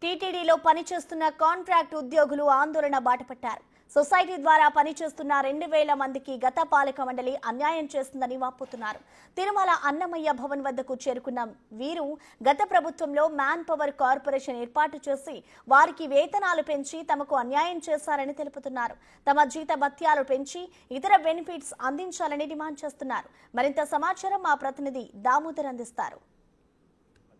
టీటీడీలో పనిచేస్తున్న కాంట్రాక్ట్ ఉద్యోగులు ఆందోళన బాటపట్టారు. సొసైటీ ద్వారా పనిచేస్తున్న 2000 మందికి గత పాలక మండలి అన్యాయం చేస్తుందని వాపోతున్నారు. తిరుమల అన్నమయ్య భవన్ వద్దకు చేరుకున్న వీరు గత ప్రభుత్వంలో మ్యాన్ పవర్ కార్పొరేషన్ ఏర్పాటు చేసి వారికి వేతనాలు పెంచి తమకు అన్యాయం చేశారని తెలుపుతున్నారు. తమ జీత భత్యాలు పెంచి ఇతర బెనిఫిట్స్ అందించాలని డిమాండ్ చేస్తున్నారు. మరింత సమాచారం మా ప్రతినిధి దామోదర్ అందిస్తారు.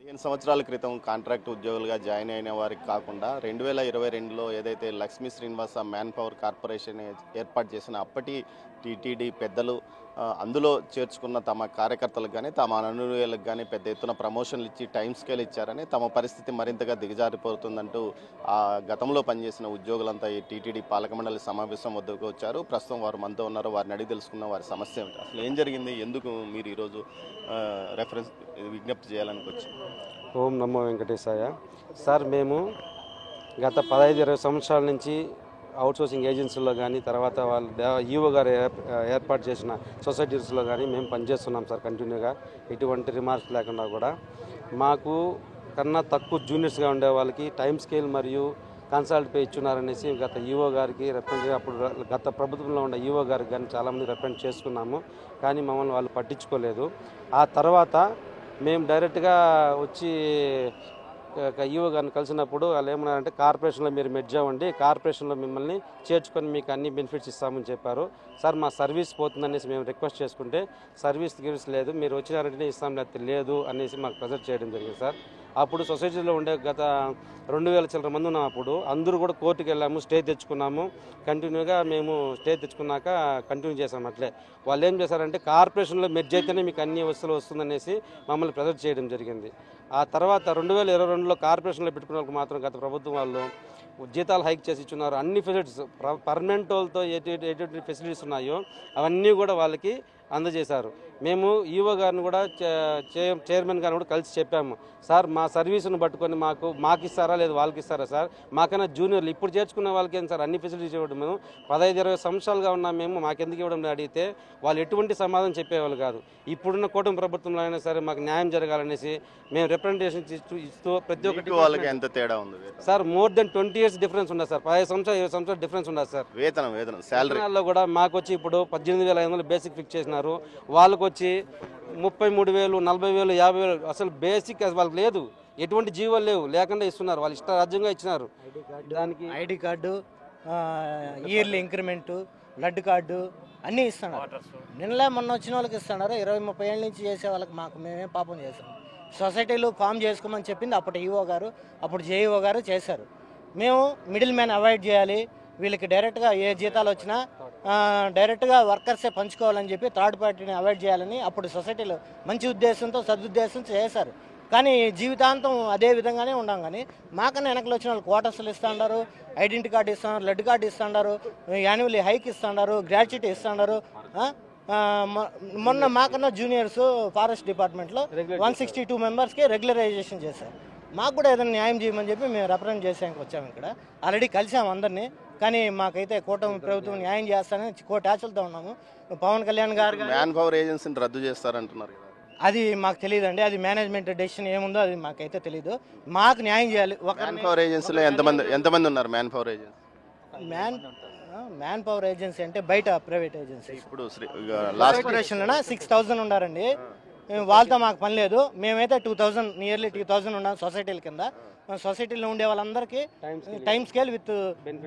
15 సంవత్సరాల క్రితం కాంట్రాక్ట్ ఉద్యోగులుగా జాయిన్ అయిన వారికి కాకుండా 2022లో ఏదైతే Lakshmi Srinivasa man power corporation ఏర్పాటు చేసిన అప్పటి టీటీడీ పెద్దలు అందులో చేర్చుకున్న తమ కార్యకర్తలకు కానీ తమ అనుయాయులకు కానీ పెద్ద ఎత్తున ప్రమోషన్లు ఇచ్చి టైం స్కేల్ ఇచ్చారని తమ పరిస్థితి మరింతగా దిగజారిపోతుందంటూ గతంలో పనిచేసిన ఉద్యోగులంతా ఈ టీటీడీ పాలక మండలి సమావేశం వద్దకు వచ్చారు. ప్రస్తుతం వారు మనతో ఉన్నారు. వారిని అడిగి తెలుసుకున్న వారి సమస్య ఏమిటి, అసలు ఏం జరిగింది, ఎందుకు మీరు ఈరోజు రెఫరెన్స్ విజ్ఞప్తి చేయాలని వచ్చారు? ఓం నమో వెంకటేశాయ. సార్, మేము గత 15-20 సంవత్సరాల నుంచి అవుట్సోర్సింగ్ ఏజెన్సీల్లో కానీ తర్వాత వాళ్ళు ఈఓ గారు ఏర్పాటు చేసిన సొసైటీస్లో కానీ మేము పనిచేస్తున్నాం సార్. కంటిన్యూగా ఎటువంటి రిమార్క్స్ లేకుండా కూడా మాకు కన్నా తక్కువ జూనియర్స్గా ఉండే వాళ్ళకి టైం స్కేల్ మరియు కన్సల్ట్ పే ఇచ్చున్నారనేసి గత ఈఓ గారికి రిప్రజెంట్ అప్పుడు గత ప్రభుత్వంలో ఉన్న ఈఓ గారికి కానీ చాలామంది రిప్రజెంట్ చేసుకున్నాము. కానీ మమ్మల్ని వాళ్ళు పట్టించుకోలేదు. ఆ తర్వాత మేము డైరెక్ట్గా వచ్చి ఈఓ గారిని కలిసినప్పుడు వాళ్ళు ఏమన్నారంటే, కార్పొరేషన్లో మీరు మెర్జ్ అవ్వండి, కార్పొరేషన్లో మిమ్మల్ని చేర్చుకొని మీకు అన్ని బెనిఫిట్స్ ఇస్తామని చెప్పారు. సార్, మా సర్వీస్ పోతుందనేసి మేము రిక్వెస్ట్ చేసుకుంటే సర్వీస్ లేదు, మీరు వచ్చినారంటే ఇస్తాం లేదు అనేసి మాకు ప్రెజర్ చేయడం జరిగింది సార్. అప్పుడు సొసైటీలో ఉండే గత 2000 చిల్లర మంది ఉన్నాం. అప్పుడు అందరూ కూడా కోర్టుకు వెళ్ళాము, స్టే తెచ్చుకున్నాము. కంటిన్యూగా మేము స్టే తెచ్చుకున్నాక కంటిన్యూ చేసాము. అట్లే వాళ్ళు ఏం చేశారంటే, కార్పొరేషన్లో మెర్జ్ అయితేనే మీకు అన్ని వస్తువులు వస్తుందనేసి మమ్మల్ని ప్రెజర్ చేయడం జరిగింది. ఆ తర్వాత 2022లో కార్పొరేషన్లో పెట్టుకున్న వాళ్ళకి మాత్రం గత ప్రభుత్వం వాళ్ళు జీతాలు హైక్ చేసి ఇచ్చున్నారు. అన్ని ఫెసిలిటీస్ పర్మనెంట్ వాళ్ళతో ఎటువంటి ఫెసిలిటీస్ ఉన్నాయో అవన్నీ కూడా వాళ్ళకి అందజేశారు. మేము ఈఓ గారిని కూడా చైర్మన్ గారిని కూడా కలిసి చెప్పాము, సార్ మా సర్వీసును పట్టుకొని మాకు ఇస్తారా లేదు వాళ్ళకి ఇస్తారా సార్, మాకైనా జూనియర్లు ఇప్పుడు చేర్చుకున్న వాళ్ళకి ఏం సార్ అన్ని ఫెసిలిటీస్ ఇవ్వడం, మేము 15-20 సంవత్సరాలుగా ఉన్నాం, మేము మాకెందుకు ఇవ్వడం అడిగితే వాళ్ళు ఎటువంటి సమాధానం చెప్పేవాళ్ళు కాదు. ఇప్పుడున్న కూటమి ప్రభుత్వంలో అయినా సరే మాకు న్యాయం జరగాలనేసి మేము రిప్రజెంటేషన్ ఇస్తూ ప్రతి ఒక్కటి వాళ్ళకి ఎంత తేడా ఉంది sir, more than 20 years difference ఉండదు సార్. 15 సంవత్సరాలు 20 సంవత్సరాలు డిఫరెన్స్ ఉండదు సార్. వేతనం శాలరీలో కూడా మాకు వచ్చి ఇప్పుడు 18,500 బేసిక్ ఫిక్స్ చేసినారు. వాళ్ళకు వచ్చి 33,000, 40,000, 50,000 అసలు బేసిక్ వాళ్ళకి లేదు, ఎటువంటి జీవోలు లేవు, లేకుండా ఇస్తున్నారు. వాళ్ళు ఇష్టారాజ్యంగా ఇచ్చినారు. దానికి ID card, yearly increment, blood card అన్నీ ఇస్తున్నారు. నిన్నలే మొన్న వచ్చిన వాళ్ళకి ఇస్తున్నారు. 20-30 ఏళ్ళ నుంచి చేసే వాళ్ళకి మేమేం పాపం చేసాం. సొసైటీలు ఫామ్ చేసుకోమని చెప్పింది అప్పుడు ఈఓ గారు, అప్పుడు జేఈఓ గారు చేశారు. మేము మిడిల్ మ్యాన్ అవాయిడ్ చేయాలి, వీళ్ళకి డైరెక్ట్గా ఏ జీతాలు వచ్చినా డైరెక్ట్గా వర్కర్సే పంచుకోవాలని చెప్పి థర్డ్ పార్టీని అవాయిడ్ చేయాలని అప్పుడు సొసైటీలో మంచి ఉద్దేశంతో సదుద్దేశంతో చేశారు. కానీ జీవితాంతం అదే విధంగానే ఉన్నాం. కానీ మాకన్నా వెనకలు వచ్చిన వాళ్ళు క్వార్టర్స్లు ఇస్తున్నారు, ఐడెంటిటీ కార్డు ఇస్తున్నారు, బ్లడ్ కార్డు ఇస్తున్నారు, యాన్యువల్లీ హైక్ ఇస్తున్నారు, గ్రాట్యుటీ ఇస్తున్నారు. మొన్న మాకన్నా జూనియర్స్ ఫారెస్ట్ డిపార్ట్మెంట్లో 162 మెంబర్స్కి రెగ్యులరైజేషన్ చేశారు. మాకు కూడా ఏదైనా న్యాయం చేయమని చెప్పి మేము రిప్రజెంట్ చేసానికి వచ్చాము. ఇక్కడ ఆల్రెడీ కలిసాము అందరినీ. కానీ మాకైతే కూటమి ప్రభుత్వం న్యాయం చేస్తానని కోటి ఆశలతో ఉన్నాము. పవన్ కళ్యాణ్ గారు మ్యాన్ పవర్ ఏజెన్సీని రద్దు చేస్తారంటున్నారు. అది మాకు తెలియదండి, అది మేనేజ్మెంట్ డెసిషన్ ఏముందో అది మాకైతే తెలియదు. మాకు న్యాయం చేయాలి. మ్యాన్ పవర్ ఏజెన్సీలో ఎంతమంది ఉన్నారు? Man power agency man power agency అంటే బయట ప్రైవేట్ ఏజెన్సీ. ఇప్పుడు కార్పొరేషన్లో 6,000 ఉన్నారండి. వాళ్ళతో మాకు పని లేదు. మేమైతే 2,000 నియర్లీ 2,000 ఉన్నాం సొసైటీల కింద. సొసైటీలో ఉండే వాళ్ళందరికీ టైం స్కేల్ విత్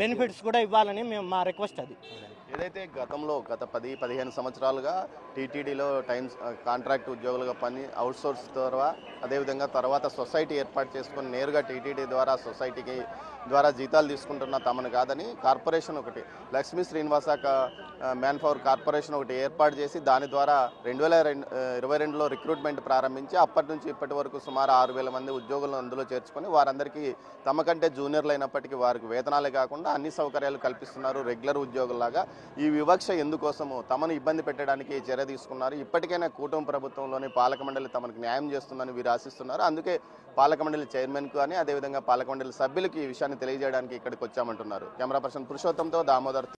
బెనిఫిట్స్ కూడా ఇవ్వాలని మా రిక్వెస్ట్. అది ఏదైతే గతంలో గత 10-15 సంవత్సరాలుగా టీటీడీలో కాంట్రాక్ట్ ఉద్యోగులుగా పని అవుట్సోర్స్ ద్వారా, అదేవిధంగా తర్వాత సొసైటీ ఏర్పాటు చేసుకుని నేరుగా టీటీడీ ద్వారా సొసైటీకి ద్వారా జీతాలు తీసుకుంటున్న తమను కాదని కార్పొరేషన్ ఒకటి Lakshmi Srinivasa man power corporation ఒకటి ఏర్పాటు చేసి దాని ద్వారా 2022లో రిక్రూట్మెంట్ ప్రారంభించి అప్పటి నుంచి ఇప్పటి వరకు సుమారు 6,000 మంది ఉద్యోగులను అందులో చేర్చుకొని వారందరికీ తమ కంటే జూనియర్లు అయినప్పటికీ వారికి వేతనాలే కాకుండా అన్ని సౌకర్యాలు కల్పిస్తున్నారు రెగ్యులర్ ఉద్యోగుల్లాగా. ఈ వివక్ష ఎందుకోసమో తమను ఇబ్బంది పెట్టడానికి చర్య తీసుకున్నారు. ఇప్పటికైనా కూటమి ప్రభుత్వంలోని పాలక మండలి తమకు న్యాయం చేస్తుందని వీరు ఆశిస్తున్నారు. అందుకే పాలక మండలి చైర్మన్కు కానీ అదేవిధంగా పాలక మండలి సభ్యులకు ఈ విషయాన్ని తెలియజేయడానికి ఇక్కడికి వచ్చామంటున్నారు. కెమెరా పర్సన్ పురుషోత్తంతో దామోదర్.